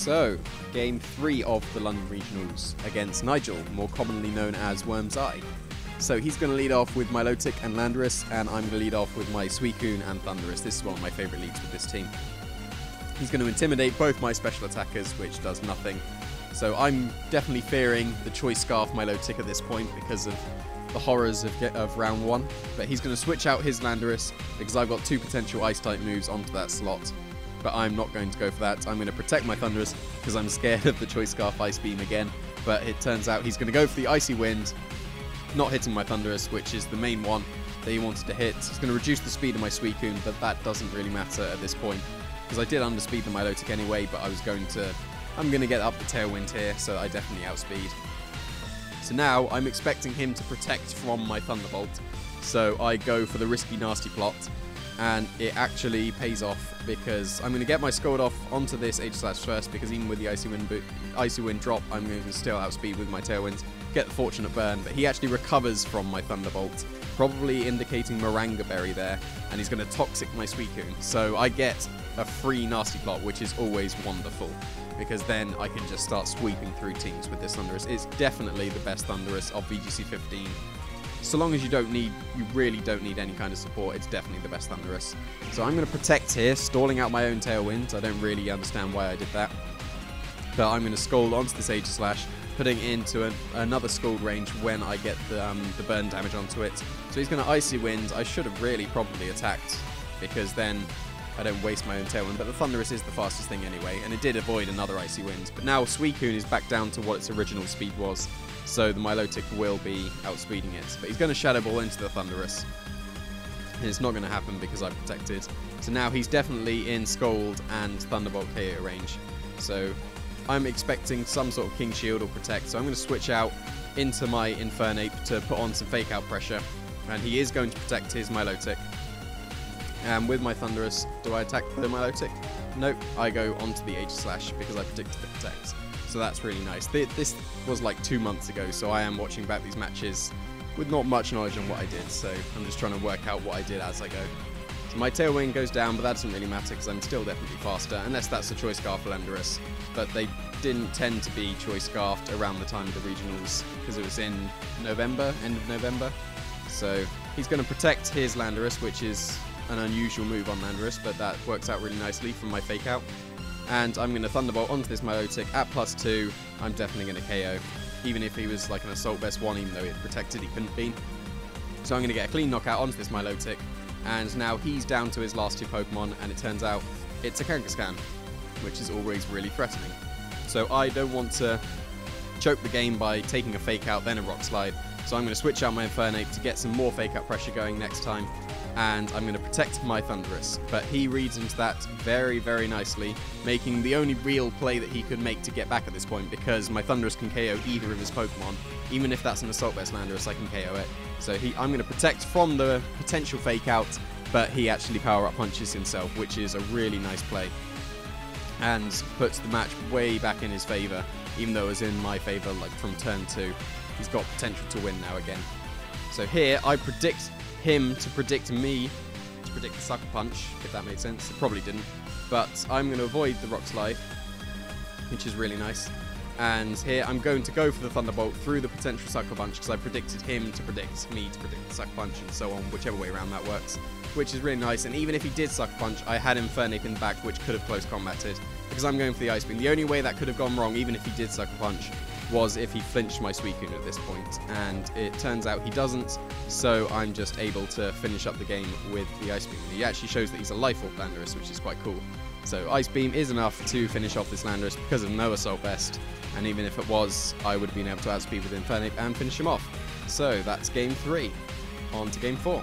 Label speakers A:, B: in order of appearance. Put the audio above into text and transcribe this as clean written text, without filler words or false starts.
A: So, game 3 of the London Regionals against Nigel, more commonly known as Worm's Eye. So he's going to lead off with Milotic and Landorus, and I'm going to lead off with my Suicune and Thundurus. This is one of my favourite leads with this team. He's going to intimidate both my special attackers, which does nothing. So I'm definitely fearing the Choice Scarf Milotic at this point because of the horrors of round 1. But he's going to switch out his Landorus because I've got 2 potential Ice-type moves onto that slot. But I'm not going to go for that. I'm going to protect my Thundurus because I'm scared of the Choice Scarf Ice Beam again. But it turns out he's going to go for the Icy Wind, not hitting my Thundurus, which is the main one that he wanted to hit. It's going to reduce the speed of my Suicune, but that doesn't really matter at this point because I did underspeed the Milotic anyway, but I'm going to get up the Tailwind here, so I definitely outspeed. So now I'm expecting him to protect from my Thunderbolt, so I go for the risky nasty plot, and it actually pays off because I'm going to get my Scold off onto this H-Slash first, because even with the Icy Wind drop, I'm going to still outspeed with my Tailwind, get the Fortunate Burn, but he actually recovers from my Thunderbolt, probably indicating Moranga Berry there, and he's going to Toxic my Suicune. So I get a free Nasty Plot, which is always wonderful, because then I can just start sweeping through teams with this Thundurus. It's definitely the best Thundurus of VGC 15. So long as you really don't need any kind of support, it's definitely the best Thundurus. So I'm going to protect here, stalling out my own Tailwind. I don't really understand why I did that. But I'm going to Scald onto this H-Slash, putting it into another Scald range when I get the burn damage onto it. So he's going to Icy Wind. I should have probably attacked, because then I don't waste my own Tailwind. But the Thundurus is the fastest thing anyway, and it did avoid another Icy Wind. But now Suicune is back down to what its original speed was, so the Milotic will be outspeeding it. But he's going to Shadow Ball into the Thundurus, and it's not going to happen because I've protected. So now he's definitely in Scald and Thunderbolt KO range. So I'm expecting some sort of King Shield or Protect, so I'm going to switch out into my Infernape to put on some Fake Out pressure, and he is going to protect his Milotic. And with my Thundurus, do I attack the Milotic? Nope, I go onto the H-Slash because I predicted the Protect. So that's really nice. This was like 2 months ago, so I am watching back these matches with not much knowledge on what I did, so I'm just trying to work out what I did as I go. So my Tailwind goes down, but that doesn't really matter because I'm still definitely faster, unless that's a Choice Scarf for Landorus. But they didn't tend to be Choice Scarfed around the time of the regionals because it was in November, end of November. So he's going to protect his Landorus, which is an unusual move on Landorus, but that works out really nicely from my Fake Out. And I'm going to Thunderbolt onto this Milotic at +2. I'm definitely going to KO, even if he was like an Assault Vest 1, even though it protected, he couldn't be. So I'm going to get a clean knockout onto this Milotic. And now he's down to his last 2 Pokemon, and it turns out it's a Kangaskhan, which is always really threatening. So I don't want to choke the game by taking a Fake Out, then a Rock Slide. So I'm going to switch out my Infernape to get some more Fake Out pressure going next time, and I'm going to protect my Thundurus. But he reads into that very, very nicely, making the only real play that he could make to get back at this point, because my Thundurus can KO either of his Pokemon. Even if that's an Assault Vest Landorus, I can KO it. So I'm going to protect from the potential Fake Out, but he actually Power Up punches himself, which is a really nice play, and puts the match way back in his favour, even though it was in my favour like from turn 2. He's got potential to win now again. So here I predict him to predict me to predict the Sucker Punch, if that made sense. It probably didn't, but I'm going to avoid the Rock Slide, which is really nice. And here I'm going to go for the Thunderbolt through the potential Sucker Punch because I predicted him to predict me to predict the Sucker Punch, and so on, whichever way around that works, which is really nice. And even if he did Sucker Punch, I had Infernape in the back, which could have close combated because I'm going for the Ice Beam. The only way that could have gone wrong, even if he did Sucker Punch, was if he flinched my Suicune at this point, and it turns out he doesn't, so I'm just able to finish up the game with the Ice Beam. He actually shows that he's a Life Orb Landorus, which is quite cool. So Ice Beam is enough to finish off this Landorus because of no Assault Vest, and even if it was, I would have been able to outspeed with Infernape and finish him off. So that's game 3. On to game 4.